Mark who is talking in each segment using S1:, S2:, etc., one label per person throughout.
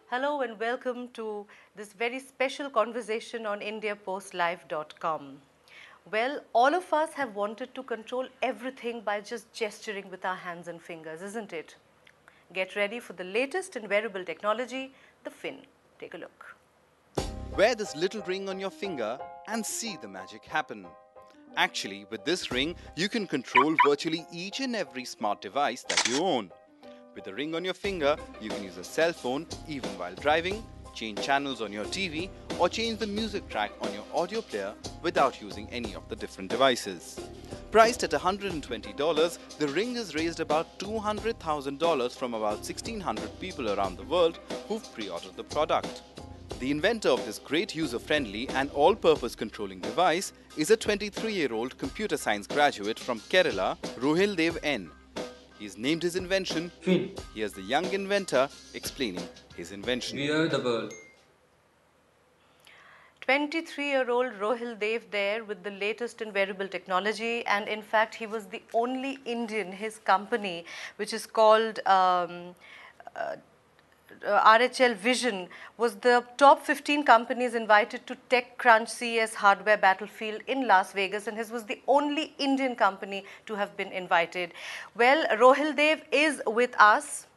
S1: Hello and welcome to this very special conversation on indiapostlive.com. Well, all of us have wanted to control everything by just gesturing with our hands and fingers, isn't it? Get ready for the latest in wearable technology, the Fin. Take a look.
S2: Wear this little ring on your finger and see the magic happen. Actually, with this ring, you can control virtually each and every smart device that you own. With the ring on your finger, you can use a cell phone even while driving, change channels on your TV, or change the music track on your audio player without using any of the different devices. Priced at $120, the ring has raised about $200,000 from about 1,600 people around the world who've pre-ordered the product. The inventor of this great user-friendly and all-purpose controlling device is a 23-year-old computer science graduate from Kerala, Rohildev N. He's named his invention Fin. Here's the young inventor explaining his invention.
S3: We are the world.
S1: 23-year-old Rohildev there with the latest in wearable technology, and in fact he was the only Indian. His company, which is called RHL Vision, was the top 15 companies invited to TechCrunch CES Hardware Battlefield in Las Vegas, and his was the only Indian company to have been invited. Well, Rohildev is with us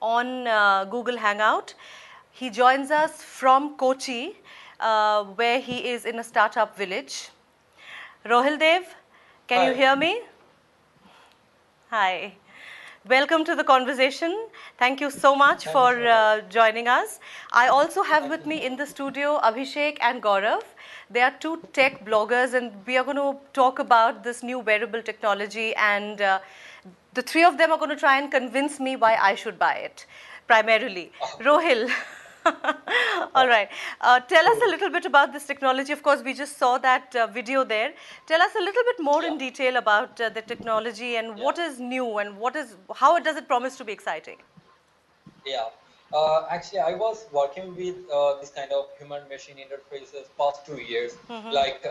S1: on Google Hangout. He joins us from Kochi, where he is in a startup village. Rohildev, can you hear me? Hi. Welcome to the conversation. Thank you so much for joining us. I also have with me in the studio ABHISHEK and GAURAV. They are two tech bloggers, and we are going to talk about this new wearable technology, and the three of them are going to try and convince me why I should buy it, primarily. Rohil. All right. Tell us a little bit about this technology. Of course, we just saw that video there. Tell us a little bit more in detail about the technology and what is new and how does it promise to be exciting?
S3: Yeah. Actually, I was working with this kind of human-machine interfaces past 2 years, like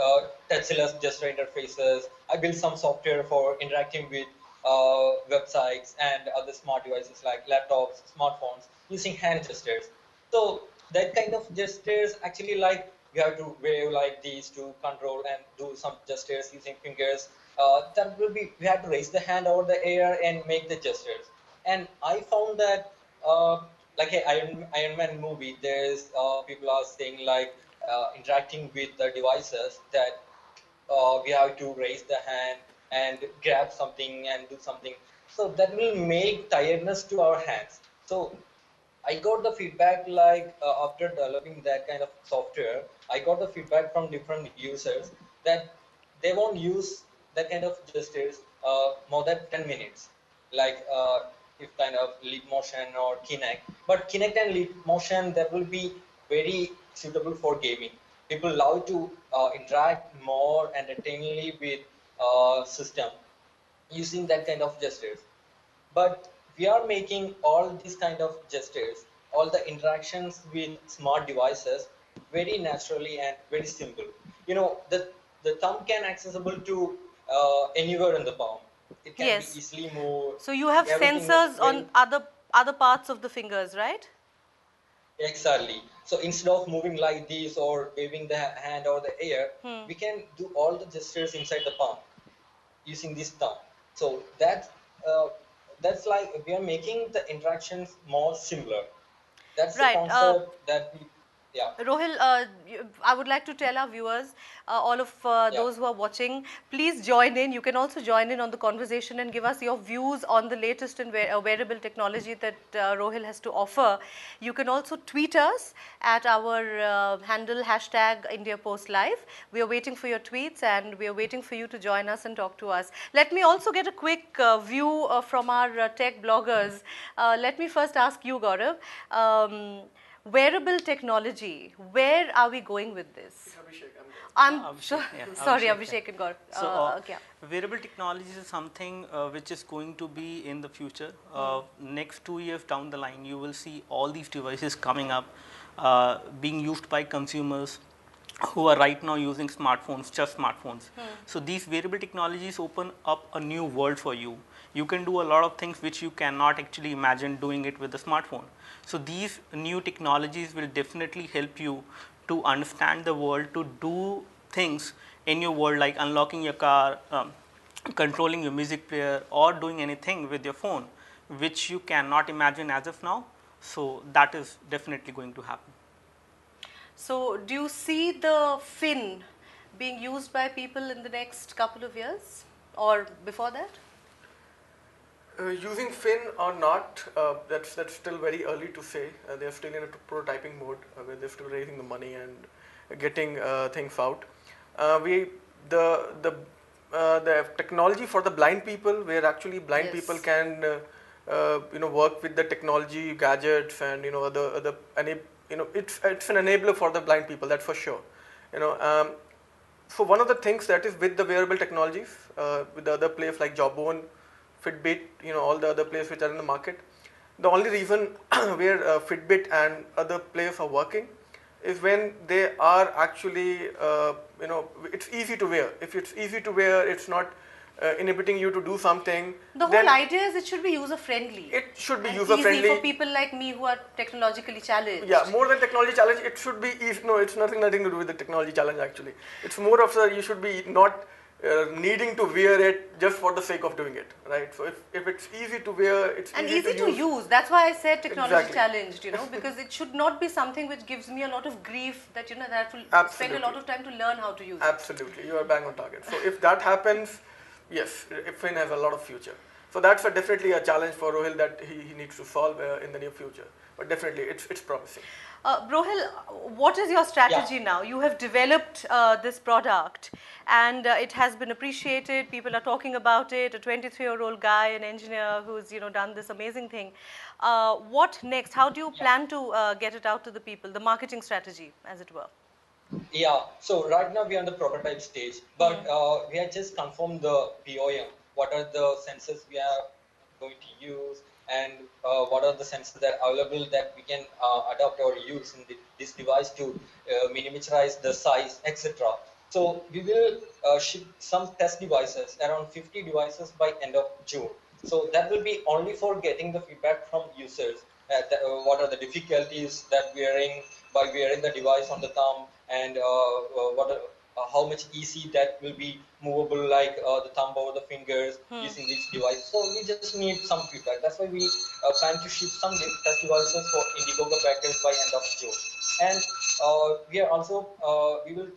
S3: touchless gesture interfaces. I built some software for interacting with websites and other smart devices like laptops, smartphones, using hand gestures. So that kind of gestures, actually, like you have to wave like these to control and do some gestures using fingers. That will be, we have to raise the hand over the air and make the gestures. And I found that like a Iron Man movie, there's people are saying like interacting with the devices that we have to raise the hand and grab something and do something. So that will make tiredness to our hands. So I got the feedback like after developing that kind of software, I got the feedback from different users that they won't use that kind of gestures more than 10 minutes. Like if kind of leap motion or Kinect. But Kinect and leap motion, that will be very suitable for gaming. People love to interact more entertainingly with system using that kind of gestures. But we are making all these kind of gestures, all the interactions with smart devices very naturally and very simple. You know, the thumb can accessible to anywhere in the palm. It can be easily moved.
S1: So you have sensors on other parts of the fingers, right?
S3: Exactly. So instead of moving like this or waving the hand over the air, we can do all the gestures inside the palm using this thumb. So that's like we are making the interactions more similar. That's the concept that we,
S1: Rohil, I would like to tell our viewers, all of those who are watching, please join in. You can also join in on the conversation and give us your views on the latest in wearable technology that Rohil has to offer. You can also tweet us at our handle #IndiaPostLive. We are waiting for your tweets and we are waiting for you to join us and talk to us. Let me also get a quick view from our tech bloggers. Let me first ask you, Gaurav. Wearable technology, where are we going with this? Sorry, Abhishek and Gaurav.
S4: So, wearable technology is something which is going to be in the future. Next 2 years down the line, you will see all these devices coming up, being used by consumers who are right now using smartphones, just smartphones. So these wearable technologies open up a new world for you. You can do a lot of things which you cannot actually imagine doing it with a smartphone. So these new technologies will definitely help you to understand the world, to do things in your world like unlocking your car, controlling your music player, or doing anything with your phone which you cannot imagine as of now. So that is definitely going to happen.
S1: So do you see the Fin being used by people in the next couple of years or before that?
S5: Using Fin or not, that's still very early to say. They're still in a prototyping mode where they're still raising the money and getting things out. The technology for the blind people, where actually blind
S1: Yes.
S5: people can work with the technology, gadgets, and other it's an enabler for the blind people, that's for sure. So one of the things that is with the wearable technologies, with the other players like Jawbone, Fitbit, all the other players which are in the market, the only reason where Fitbit and other players are working is when they are actually, it's easy to wear. If it's easy to wear, it's not inhibiting you to do something.
S1: The whole idea is it should be user-friendly.
S5: It should be
S1: and
S5: user-friendly.
S1: easy for people like me who are technologically challenged.
S5: Yeah, more than technology challenge, it should be easy. No, it's nothing to do with the technology challenge actually. It's more of you should be not needing to wear it just for the sake of doing it, right? So if it's easy to wear, it's
S1: and
S5: easy
S1: to use. That's why I said technology
S5: Exactly.
S1: challenged, because it should not be something which gives me a lot of grief that, that I have to spend a lot of time to learn how to use it.
S5: Absolutely, you are bang on target. So if that happens, yes, Fin has a lot of future. So that's definitely a challenge for Rohil that he needs to solve in the near future. But definitely, it's promising.
S1: Rohil, what is your strategy now? You have developed this product and it has been appreciated. People are talking about it. A 23-year-old guy, an engineer who's done this amazing thing. What next? How do you plan to get it out to the people? The marketing strategy, as it were.
S3: Yeah, so right now we are on the prototype stage, but we have just confirmed the BOM. What are the sensors we are going to use, and what are the sensors that are available that we can adopt or use in this device to miniaturize the size, etc. So we will ship some test devices, around 50 devices by end of June. So that will be only for getting the feedback from users. What are the difficulties that by wearing the device on the thumb, and how much easy that will be movable, like the thumb over the fingers using this device. So we just need some feedback. That's why we plan to ship some test devices for Indiegogo packers by end of June. And we are also we will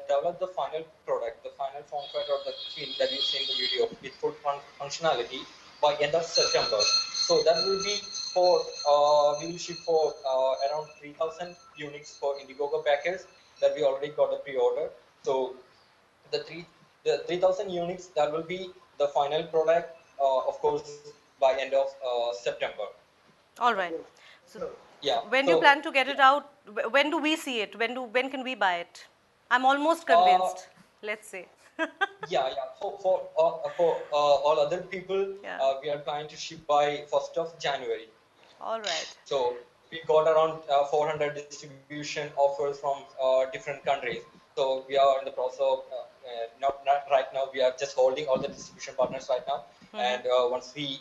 S3: develop the final product, the final form factor of the Fin that you see in the video with full functionality by end of September. So that will be for we will ship for around 3,000 units for Indiegogo packers that we already got a pre-order. So the 3,000 units, that will be the final product, of course, by end of September.
S1: All right. So
S3: yeah.
S1: When do you plan to get it out? When do we see it? When can we buy it? I'm almost convinced. Let's say.
S3: Yeah. For all other people, we are planning to ship by 1st of January.
S1: All right.
S3: So we got around 400 distribution offers from different countries. So we are in the process of, not right now, we are just holding all the distribution partners right now. And once we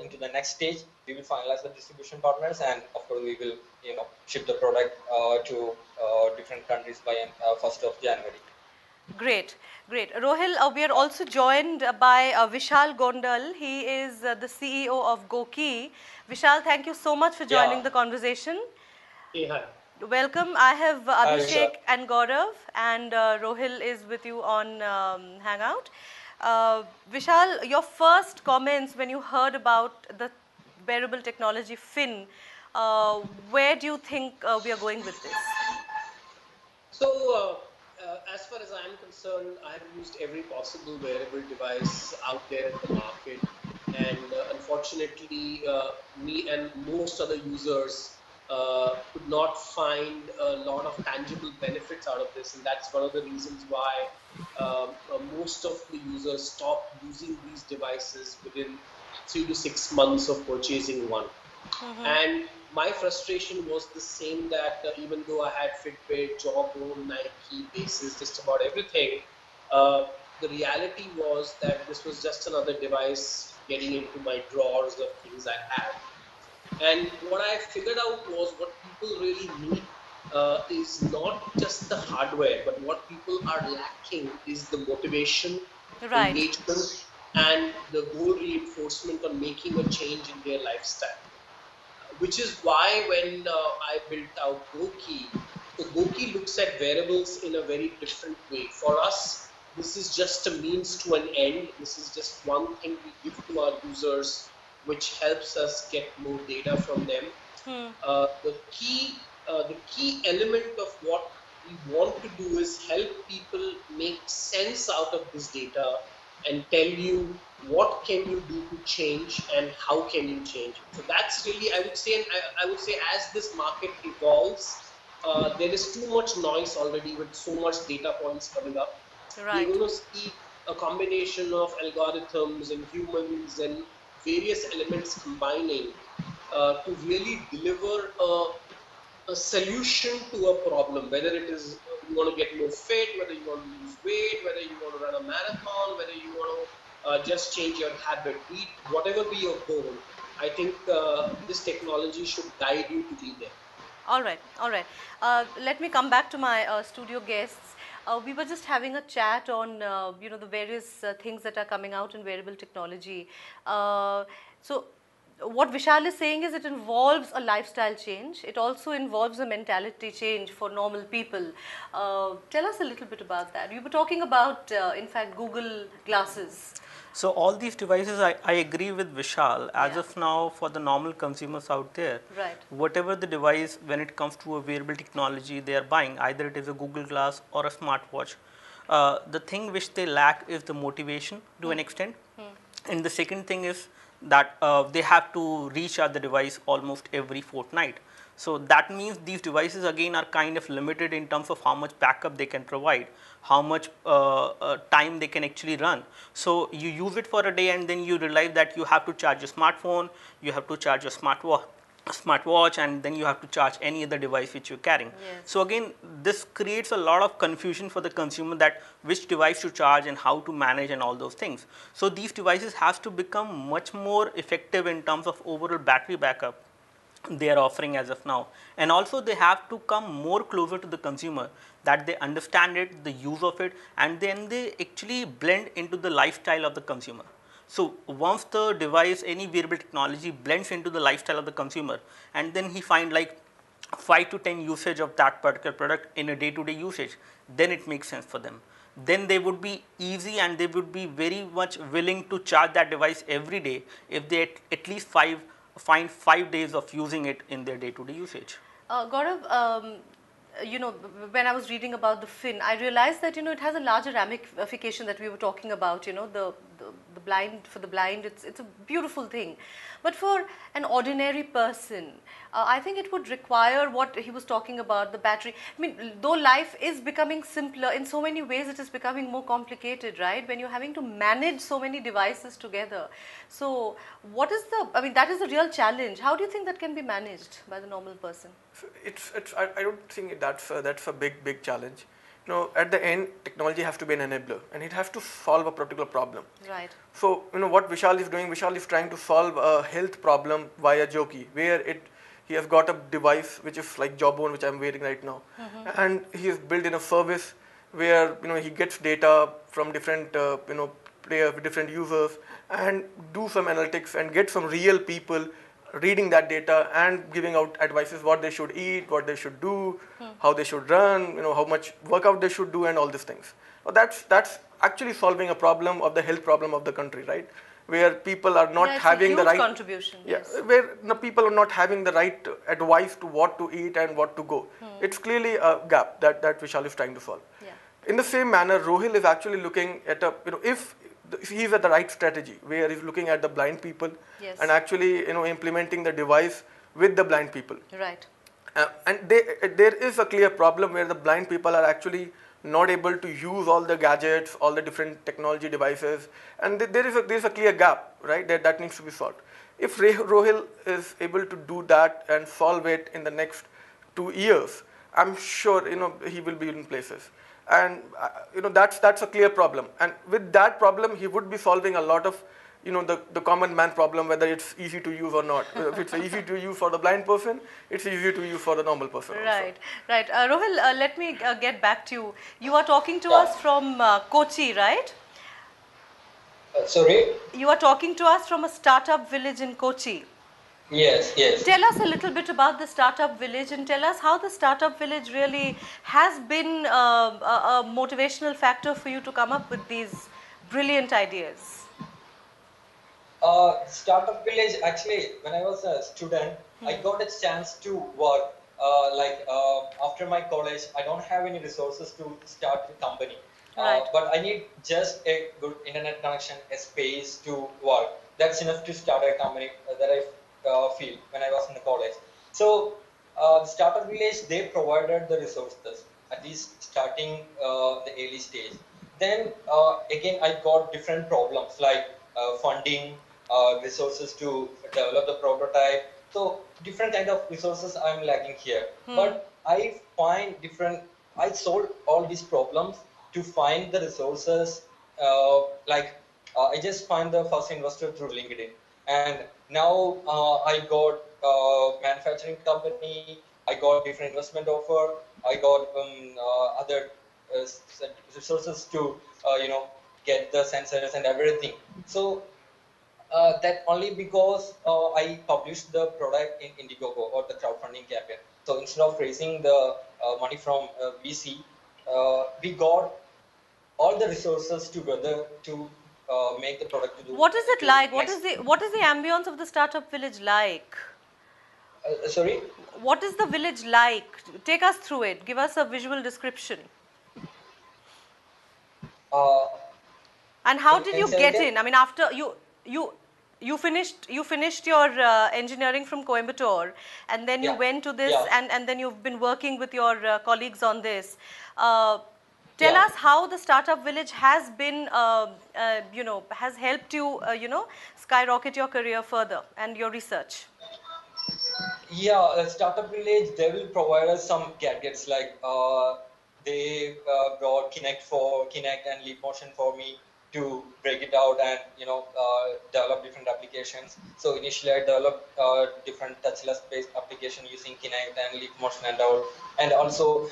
S3: into the next stage, we will finalize the distribution partners, and of course we will ship the product to different countries by 1st of January.
S1: Great. Rohil, we are also joined by Vishal Gondal. He is the CEO of GOON. Vishal, thank you so much for joining the conversation.
S6: Hey, hi.
S1: Welcome. I have Abhishek and Gaurav, and Rohil is with you on Hangout. Vishal, your first comments when you heard about the wearable technology Fin, where do you think we are going with this?
S6: So, as far as I am concerned, I have used every possible wearable device out there in the market, and unfortunately, me and most other users could not find a lot of tangible benefits out of this, and that's one of the reasons why most of the users stop using these devices within 3 to 6 months of purchasing one. And my frustration was the same, that even though I had Fitbit, Jawbone, Nike, Bases, just about everything, uh, the reality was that this was just another device getting into my drawers of things I had. And what I figured out was what people really need is not just the hardware, but what people are lacking is the motivation,
S1: Right.
S6: engagement, and the goal reinforcement on making a change in their lifestyle. Which is why when I built out Goki, so Goki looks at wearables in a very different way. For us, this is just a means to an end. This is just one thing we give to our users, which helps us get more data from them. The key element of what we want to do is help people make sense out of this data and tell you what can you do to change and how can you change it. So that's really, I would say, and I would say, as this market evolves, there is too much noise already with so much data points coming up. We're
S1: Right.
S6: going to see a combination of algorithms and humans and various elements combining to really deliver a solution to a problem, whether it is you want to get more fit, whether you want to lose weight, whether you want to run a marathon, whether you want to just change your habit, whatever be your goal. I think this technology should guide you to be there.
S1: All right, all right. Let me come back to my studio guests. We were just having a chat on, the various things that are coming out in wearable technology. So, what Vishal is saying is it involves a lifestyle change. It also involves a mentality change for normal people. Tell us a little bit about that. You were talking about, in fact, Google glasses.
S4: So all these devices, I agree with Vishal. As
S1: Yeah.
S4: of now, for the normal consumers out there,
S1: Right.
S4: whatever the device, when it comes to a wearable technology they are buying, either it is a Google Glass or a smartwatch, the thing which they lack is the motivation to an extent. And the second thing is that they have to recharge the device almost every fortnight. So that means these devices again are kind of limited in terms of how much backup they can provide, how much time they can actually run. So you use it for a day and then you realize that you have to charge your smartphone, you have to charge your smartwatch, and then you have to charge any other device which you're carrying.
S1: Yes.
S4: So again, this creates a lot of confusion for the consumer, that which device to charge and how to manage and all those things. So these devices have to become much more effective in terms of overall battery backup they are offering as of now, and also they have to come more closer to the consumer, that they understand it, the use of it, and then they actually blend into the lifestyle of the consumer. So once the device, any wearable technology blends into the lifestyle of the consumer, and then he find like 5 to 10 usage of that particular product in a day-to-day usage, then it makes sense for them. Then they would be easy and they would be very much willing to charge that device every day if they at least find 5 days of using it in their day-to-day usage.
S1: Gaurav, when I was reading about the Fin, I realized that, it has a larger ramification that we were talking about, the blind, for the blind, it's a beautiful thing. But for an ordinary person, I think it would require what he was talking about, the battery. I mean, though life is becoming simpler, in so many ways it is becoming more complicated, right? When you're having to manage so many devices together. So what is that is the real challenge. How do you think that can be managed by the normal person?
S5: I don't think that's a big challenge. At the end, technology has to be an enabler, and it has to solve a particular problem.
S1: Right.
S5: So, what Vishal is doing, Vishal is trying to solve a health problem via Joki, where he has got a device which is like Jawbone, which I'm wearing right now, and he has built in a service where he gets data from different players, different users, and do some analytics and get some real people reading that data and giving out advices, what they should eat, what they should do, how they should run, how much workout they should do, and all these things. So that's actually solving a problem of the health problem of the country, right? Where people are not having the right
S1: contribution.
S5: Yeah,
S1: yes.
S5: where people are not having the right advice to what to eat and what to go. It's clearly a gap that Vishal is trying to solve.
S1: Yeah.
S5: In the same manner, Rohil is actually looking at if he's at the right strategy, where he's looking at the blind people
S1: Yes.
S5: and actually implementing the device with the blind people.
S1: Right.
S5: And there is a clear problem where the blind people are actually not able to use all the gadgets, all the different technology devices, and there is a clear gap, right? That needs to be solved. If Rohil is able to do that and solve it in the next 2 years, I'm sure he will be in places. And that's a clear problem. And with that problem, he would be solving a lot of the common man problem, whether it's easy to use or not. If it's easy to use for the blind person, it's easy to use for the normal person.
S1: Right,
S5: also.
S1: right. Rohil, let me get back to you. You are talking to
S3: Yeah.
S1: us from Kochi, right?
S3: Sorry?
S1: You are talking to us from a startup village in Kochi.
S3: Yes, yes.
S1: Tell us a little bit about the startup village and tell us how the startup village really has been a motivational factor for you to come up with these brilliant ideas.
S3: Startup village, actually, when I was a student, I got a chance to work. After my college, I don't have any resources to start a company.
S1: Right.
S3: But I need just a good internet connection, a space to work. That's enough to start a company that I feel when I was in the college. So the startup village, they provided the resources, at least starting the early stage. Then again, I got different problems like funding, resources to develop the prototype. So different kind of resources I'm lacking here. But I solved all these problems to find the resources. I just find the first investor through LinkedIn. And now I got manufacturing company, I got different investment offer, I got other resources to get the sensors and everything. So that only because I published the product in Indiegogo or the crowdfunding campaign. So instead of raising the money from VC, we got all the resources together to make the product to do.
S1: What is it like? What is the ambience of the startup village like?
S3: Sorry?
S1: What is the village like? Take us through it. Give us a visual description. And how did you get in? I mean, after you finished your engineering from Coimbatore, and then you went to this, and then you've been working with your colleagues on this. Tell us how the startup village has been, has helped you, skyrocket your career further and your research.
S3: Yeah, startup village, they will provide us some gadgets like they brought Kinect and Leap Motion for me to break it out and develop different applications. So initially I developed different touchless based application using Kinect and Leap Motion and all. And also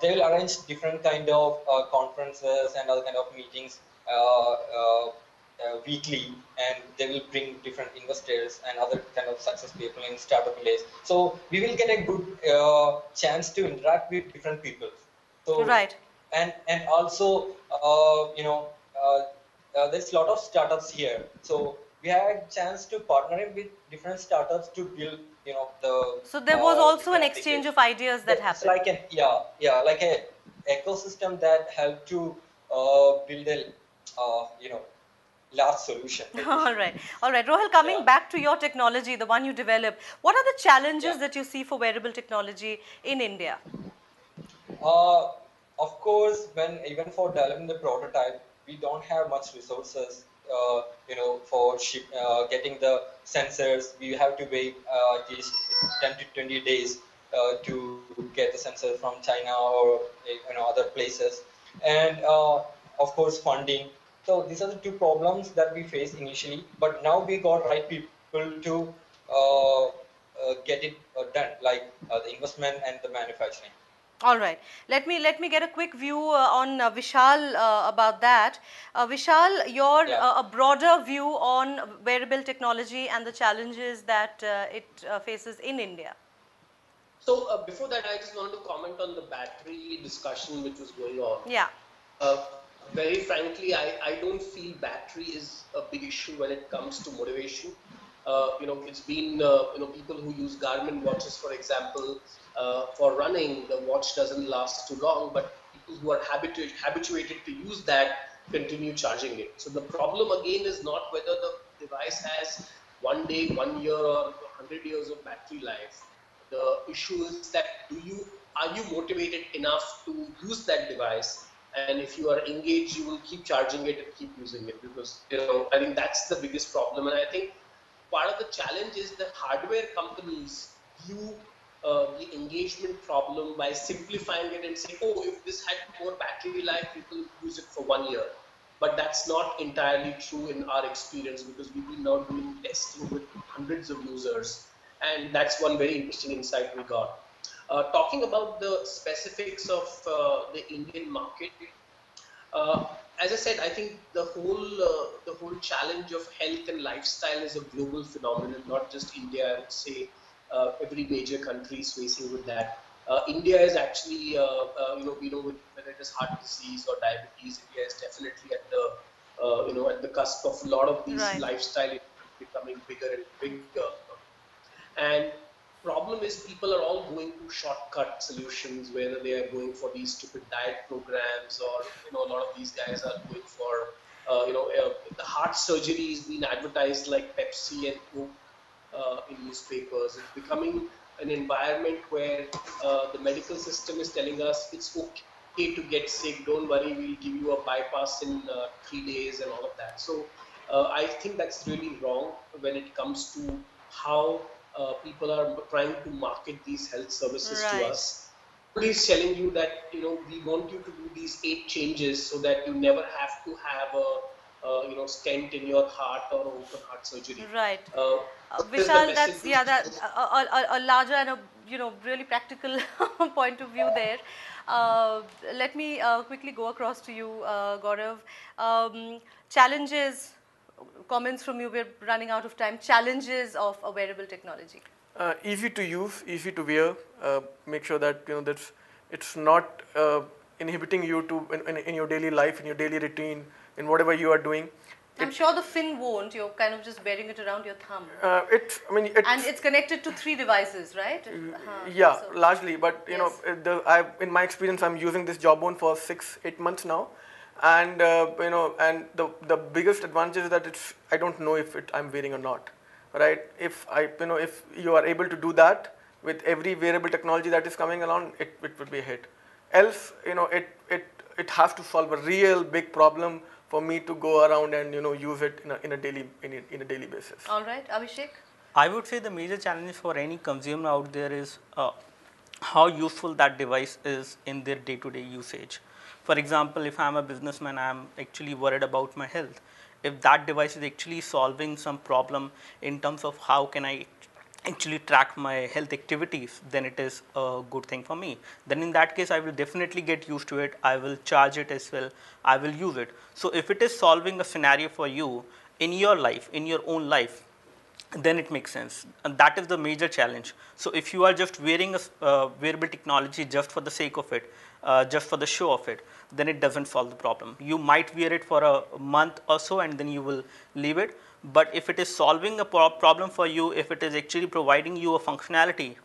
S3: they will arrange different kind of conferences and other kind of meetings weekly, and they will bring different investors and other kind of success people in startup village. So we will get a good chance to interact with different people. So
S1: right.
S3: And also there's a lot of startups here. So we had a chance to partner with different startups to build the.
S1: So there was also an exchange of ideas that happened.
S3: It's like like a ecosystem that helped to build a large solution.
S1: All right. Rohil, coming back to your technology, the one you developed, what are the challenges that you see for wearable technology in India?
S3: Of course, even for developing the prototype, we don't have much resources. For getting the sensors, we have to wait at least 10 to 20 days to get the sensors from China or other places, and of course funding. So these are the two problems that we faced initially, but now we got right people to get it done, like the investment and the manufacturing.
S1: All right. Let me get a quick view on Vishal about that. Vishal, your a broader view on wearable technology and the challenges that it faces in India.
S6: So before that, I just wanted to comment on the battery discussion which was going on.
S1: Yeah.
S6: Very frankly, I don't feel battery is a big issue when it comes to motivation. It's been people who use Garmin watches, for example, for running. The watch doesn't last too long, but people who are habituated to use that continue charging it. So the problem again is not whether the device has 1 day, 1 year, or 100 years of battery life. The issue is that are you motivated enough to use that device? And if you are engaged, you will keep charging it and keep using it, because I think that's the biggest problem. And I think part of the challenge is that hardware companies view the engagement problem by simplifying it and say, oh, if this had more battery life, people use it for 1 year. But that's not entirely true in our experience, because we've been now doing testing with hundreds of users. And that's one very interesting insight we got. Talking about the specifics of the Indian market, as I said, I think the whole challenge of health and lifestyle is a global phenomenon, not just India. I would say every major country is facing with that. India is actually, we know whether it is heart disease or diabetes, India is definitely at the at the cusp of a lot of these
S1: Right.
S6: lifestyle issues becoming bigger and bigger. And problem is people are all going to shortcut solutions, whether they are going for these stupid diet programs, or a lot of these guys are going for the heart surgery is being advertised like Pepsi and Coke in newspapers. It's becoming an environment where the medical system is telling us it's okay to get sick, don't worry, we'll give you a bypass in 3 days and all of that. So I think that's really wrong when it comes to how people are trying to market these health services to
S1: Right.
S6: us. Somebody is telling you that we want you to do these 8 changes so that you never have to have a stent in your heart or open heart surgery.
S1: Right.
S6: What is the
S1: Vishal,
S6: message?
S1: that's a larger and a really practical point of view there. Let me quickly go across to you, Gaurav. Challenges, comments from you. We're running out of time. Challenges of a wearable technology.
S5: Easy to use, easy to wear. Make sure that that it's not inhibiting you to in your daily life, in your daily routine, in whatever you are doing.
S1: I'm sure the Fin won't. You're kind of just wearing it around your thumb.
S5: And
S1: it's connected to 3 devices, right?
S5: Yeah,
S1: So,
S5: largely. But
S1: yes.
S5: in my experience, I'm using this Jawbone for 6-8 months now, and and the biggest advantage is that I don't know if I'm wearing or not, right? If if you are able to do that with every wearable technology that is coming along, it would be a hit. Else, it has to solve a real big problem for me to go around and use it in a daily basis.
S1: All right, Abhishek.
S4: I would say the major challenge for any consumer out there is how useful that device is in their day-to-day usage. For example, if I'm a businessman, I'm actually worried about my health. If that device is actually solving some problem in terms of how can I actually track my health activities, then it is a good thing for me. Then in that case, I will definitely get used to it. I will charge it as well. I will use it. So if it is solving a scenario for you in your life, in your own life, then it makes sense, and that is the major challenge. So if you are just wearing a wearable technology just for the sake of it, just for the show of it, then it doesn't solve the problem. You might wear it for a month or so and then you will leave it. But if it is solving a problem for you, if it is actually providing you a functionality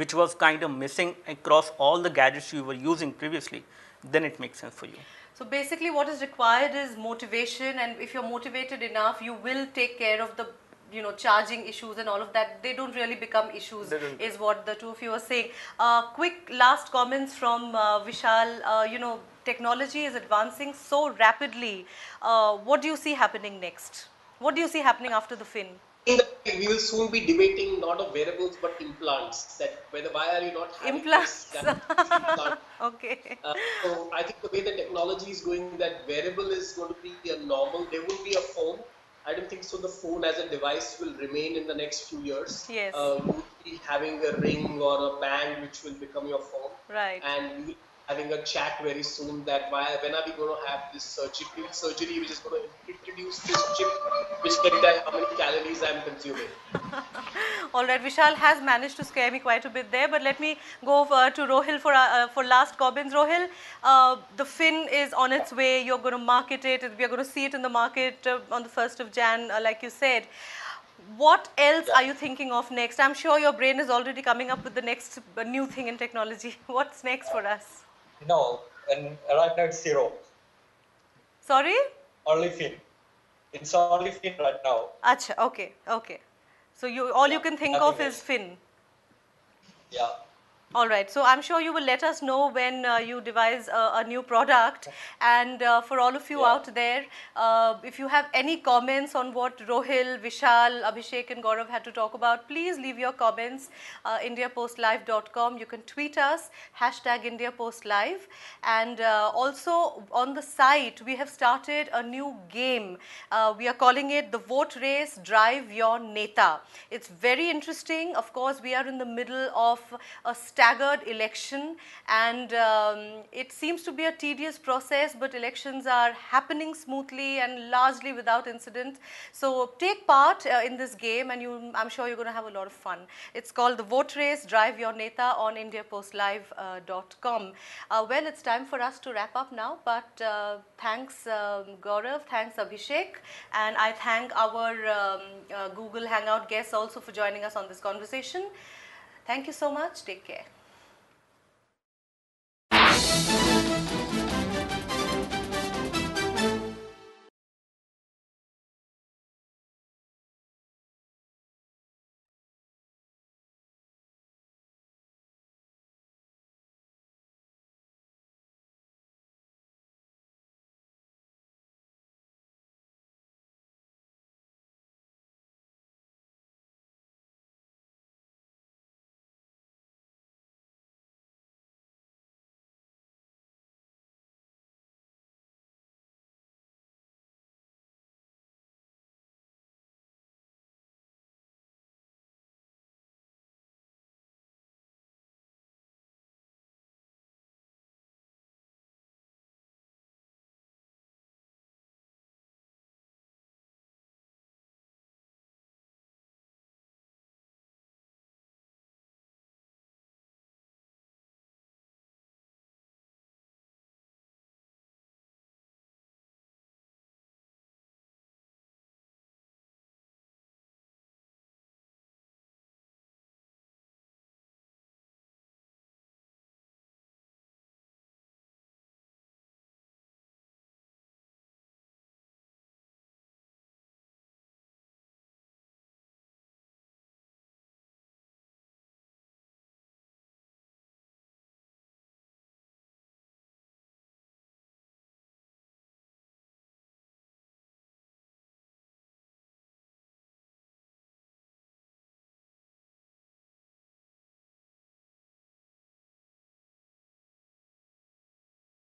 S4: which was kind of missing across all the gadgets you were using previously, then it makes sense for you.
S1: So basically what is required is motivation, and if you're motivated enough, you will take care of the charging issues and all of that. They don't really become issues, is what the two of you are saying. Quick last comments from Vishal. Technology is advancing so rapidly. What do you see happening next? What do you see happening after the Fin?
S6: We will soon be debating not of wearables but implants. That why are you not having
S1: implants?
S6: This implant?
S1: Okay.
S6: So I think the way the technology is going, that wearable is going to be a normal. There will be a phone. I don't think so. The phone as a device will remain in the next few years.
S1: Yes.
S6: You will be having a ring or a band which will become your phone.
S1: Right.
S6: And you will be having a chat very soon that when are we going to have this surgery which is going to introduce this chip which can tell how many calories I am consuming.
S1: All right, Vishal has managed to scare me quite a bit there, but let me go to Rohil for last comments. Rohil, the Fin is on its way. You're going to market it. We are going to see it in the market on the 1st of Jan, like you said. What else are you thinking of next? I'm sure your brain is already coming up with the next new thing in technology. What's next for us?
S3: No, and right now it's zero.
S1: Sorry?
S3: Only Fin. It's only Fin right now.
S1: Acha, okay. So all you can think of is Fin.
S3: Yeah.
S1: All right, so I'm sure you will let us know when you devise a new product. And for all of you
S3: Yeah.
S1: out there, if you have any comments on what Rohil, Vishal, Abhishek and Gaurav had to talk about, please leave your comments indiapostlive.com. You can tweet us, #IndiaPostLive. And also on the site, we have started a new game. We are calling it the Vote Race Drive Your Neta. It's very interesting. Of course, we are in the middle of a staggered election, and it seems to be a tedious process, but elections are happening smoothly and largely without incident. So take part in this game, and I'm sure you're going to have a lot of fun. It's called the Vote Race Drive Your Neta on indiapostlive.com. Well, it's time for us to wrap up now, but thanks Gaurav, thanks Abhishek, and I thank our Google Hangout guests also for joining us on this conversation. Thank you so much. Take care.